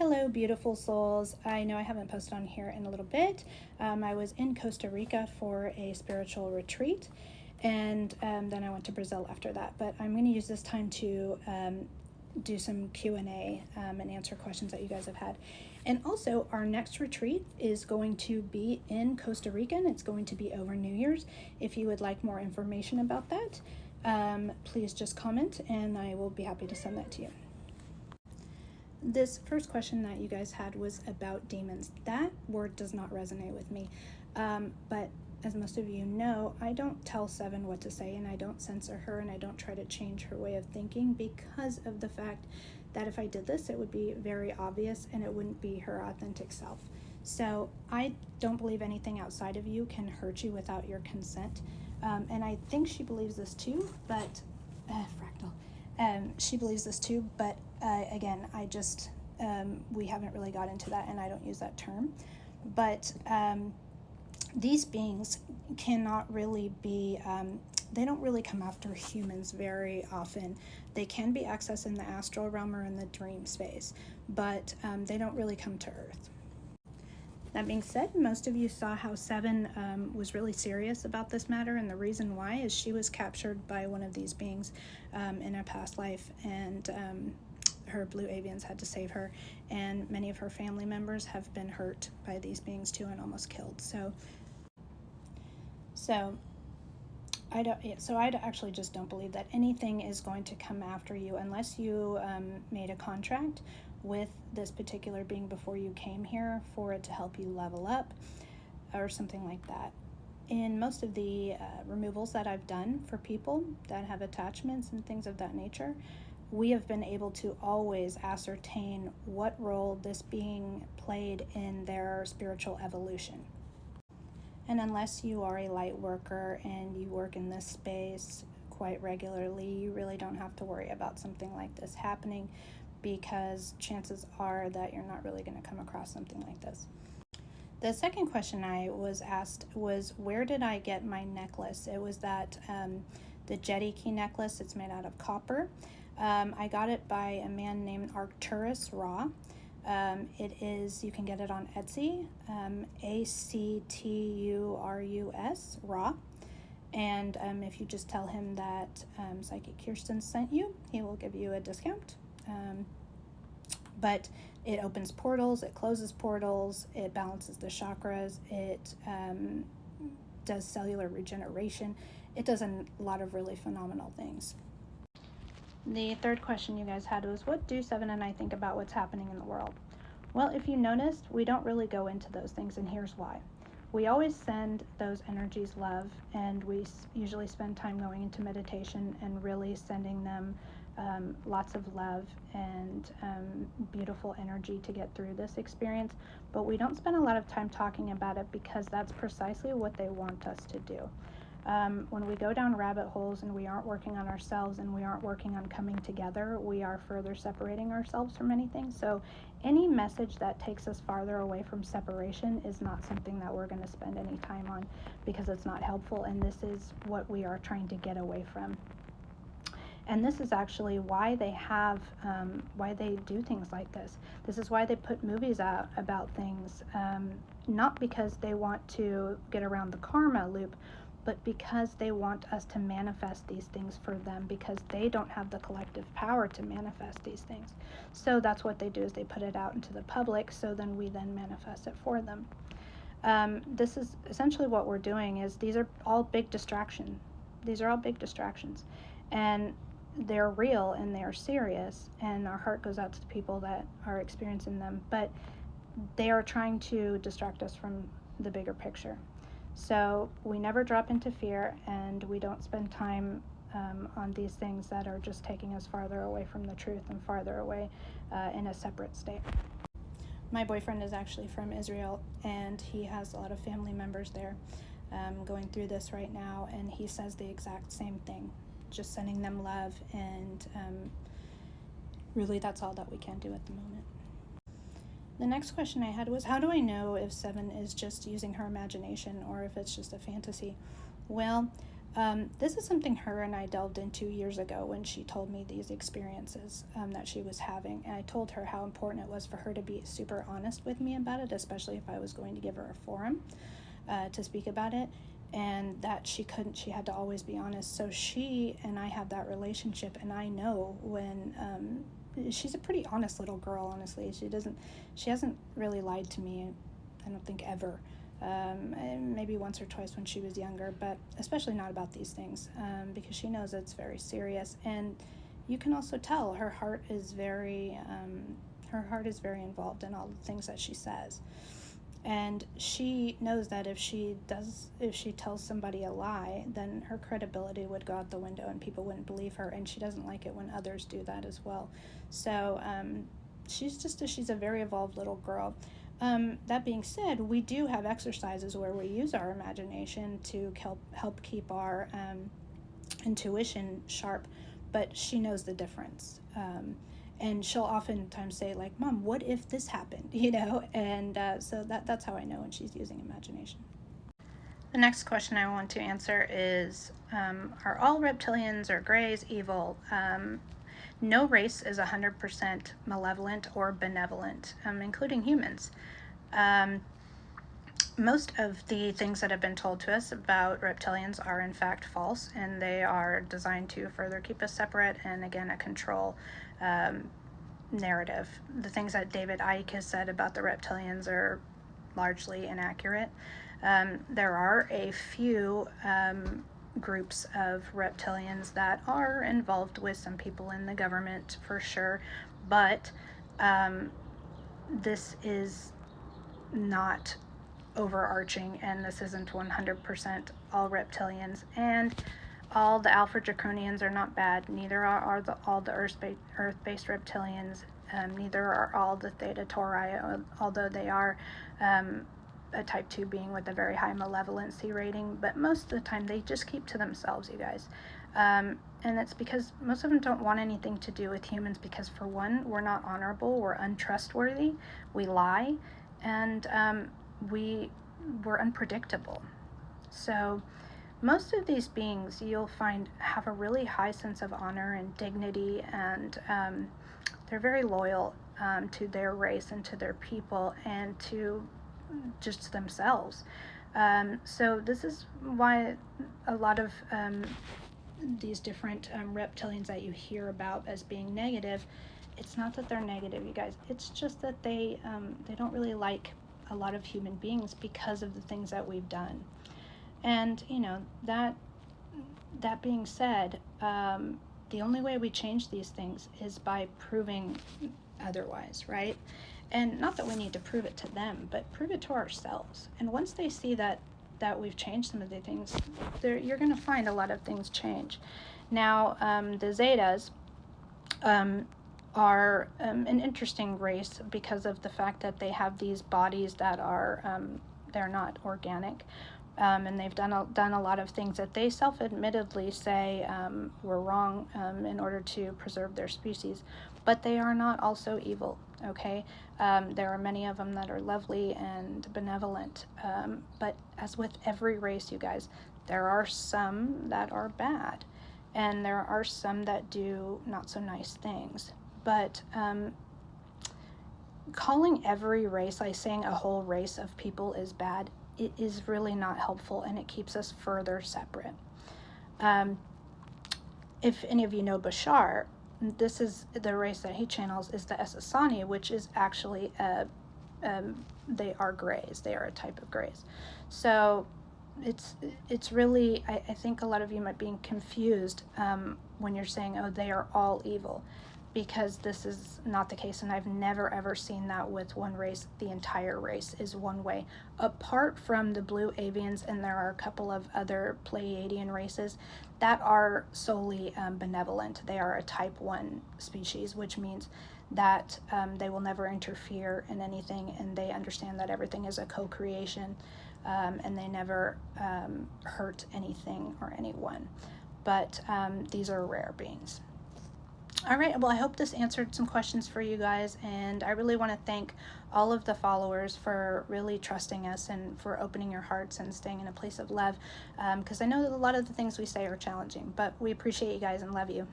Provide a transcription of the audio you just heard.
Hello, beautiful souls. I know I haven't posted on here in a little bit. I was in Costa Rica for a spiritual retreat, and then I went to Brazil after that. But I'm going to use this time to do some Q&A and answer questions that you guys have had. And also, our next retreat is going to be in Costa Rica, and it's going to be over New Year's. If you would like more information about that, please just comment, and I will be happy to send that to you. This first question that you guys had was about demons. That word does not resonate with me, but as most of you know, I don't tell Sevyn what to say, and I don't censor her, and I don't try to change her way of thinking, because of the fact that if I did this, it would be very obvious and it wouldn't be her authentic self. So I don't believe anything outside of you can hurt you without your consent, and I think she believes this too, but fractal. She believes this too, but again, I just, we haven't really got into that, and I don't use that term. But these beings cannot really be, they don't really come after humans very often. They can be accessed in the astral realm or in the dream space, but they don't really come to Earth. That being said, most of you saw how Sevyn was really serious about this matter, and the reason why is she was captured by one of these beings in a past life, and her blue avians had to save her, and many of her family members have been hurt by these beings too and almost killed. So I actually just don't believe that anything is going to come after you unless you made a contract with this particular being before you came here for it to help you level up or something like that. In most of the removals that I've done for people that have attachments and things of that nature, we have been able to always ascertain what role this being played in their spiritual evolution. And unless you are a light worker and you work in this space quite regularly, you really don't have to worry about something like this happening, because chances are that you're not really going to come across something like this. The second question I was asked was, where did I get my necklace? It was that the Jetty key necklace. It's made out of copper. I got it by a man named Arcturus Raw. It is, you can get it on Etsy, Acturus Raw. And if you just tell him that Psychic Kirsten sent you, he will give you a discount. But it opens portals, it closes portals, it balances the chakras, it does cellular regeneration. It does a lot of really phenomenal things. The third question you guys had was, what do Sevyn and I think about what's happening in the world? Well, if you noticed, we don't really go into those things, and here's why. We always send those energies love, and we usually spend time going into meditation and really sending them lots of love and beautiful energy to get through this experience. But we don't spend a lot of time talking about it, because that's precisely what they want us to do. When we go down rabbit holes and we aren't working on ourselves and we aren't working on coming together, we are further separating ourselves from anything. So any message that takes us farther away from separation is not something that we're going to spend any time on, because it's not helpful, and this is what we are trying to get away from. And this is actually why they have, why they do things like this. This is why they put movies out about things, not because they want to get around the karma loop, but because they want us to manifest these things for them, because they don't have the collective power to manifest these things. So that's what they do, is they put it out into the public, so then we then manifest it for them. This is essentially what we're doing, is these are all big distractions. These are all big distractions. And they're real and they're serious, and our heart goes out to the people that are experiencing them, but they are trying to distract us from the bigger picture. So we never drop into fear, and we don't spend time on these things that are just taking us farther away from the truth and farther away in a separate state. My boyfriend is actually from Israel, and he has a lot of family members there going through this right now, and he says the exact same thing, just sending them love, and really that's all that we can do at the moment. The next question I had was, how do I know if Sevyn is just using her imagination or if it's just a fantasy? Well, This is something her and I delved into years ago when she told me these experiences that she was having. And I told her how important it was for her to be super honest with me about it, especially if I was going to give her a forum to speak about it. And that she had to always be honest. So she and I have that relationship, and I know when she's a pretty honest little girl, honestly. She hasn't really lied to me, I don't think, ever. Maybe once or twice when she was younger, but especially not about these things, because she knows it's very serious. And you can also tell her heart is very involved in all the things that she says. And she knows that if she tells somebody a lie, then her credibility would go out the window and people wouldn't believe her. And she doesn't like it when others do that as well. So she's a very evolved little girl. That being said, we do have exercises where we use our imagination to help keep our intuition sharp, but she knows the difference. And she'll oftentimes say, like, Mom, what if this happened? And so that's how I know when she's using imagination. The next question I want to answer is, are all reptilians or grays evil? No race is 100% malevolent or benevolent, including humans. Most of the things that have been told to us about reptilians are in fact false, and they are designed to further keep us separate and, again, a control narrative. The things that David Icke has said about the reptilians are largely inaccurate. There are a few groups of reptilians that are involved with some people in the government for sure, but this is not overarching, and this isn't 100% all reptilians, and all the Alpha Draconians are not bad. Neither are all the Earth-based reptilians. Neither are all the Theta Tauri, although they are a type 2 being with a very high malevolency rating. But most of the time, they just keep to themselves, you guys. And it's because most of them don't want anything to do with humans because, for one, we're not honorable, we're untrustworthy, we lie, and we're unpredictable. So most of these beings you'll find have a really high sense of honor and dignity, and they're very loyal to their race and to their people and to just themselves. So this is why a lot of these different reptilians that you hear about as being negative, it's not that they're negative, you guys. It's just that they don't really like a lot of human beings because of the things that we've done. And that being said, the only way we change these things is by proving otherwise, right? And not that we need to prove it to them, but prove it to ourselves. And once they see that we've changed some of the things, you're going to find a lot of things change. Now, the Zetas are an interesting race because of the fact that they have these bodies that are they're not organic. And they've done a lot of things that they self-admittedly say were wrong in order to preserve their species, but they are not also evil, okay? There are many of them that are lovely and benevolent, but as with every race, you guys, there are some that are bad, and there are some that do not so nice things. But calling every race, like saying a whole race of people is bad, it is really not helpful, and it keeps us further separate. If any of you know Bashar, this is the race that he channels, is the Essassani, which is actually they are grays. They are a type of grays. So it's really, I think a lot of you might be confused when you're saying, oh, they are all evil, because this is not the case, and I've never ever seen that with one race. The entire race is one way, apart from the blue avians, and there are a couple of other Pleiadian races that are solely benevolent. They are a type 1 species, which means that they will never interfere in anything, and they understand that everything is a co-creation, and they never hurt anything or anyone. But these are rare beings. All All right, well, I hope this answered some questions for you guys, and I really want to thank all of the followers for really trusting us and for opening your hearts and staying in a place of love, because I know that a lot of the things we say are challenging, but we appreciate you guys and love you.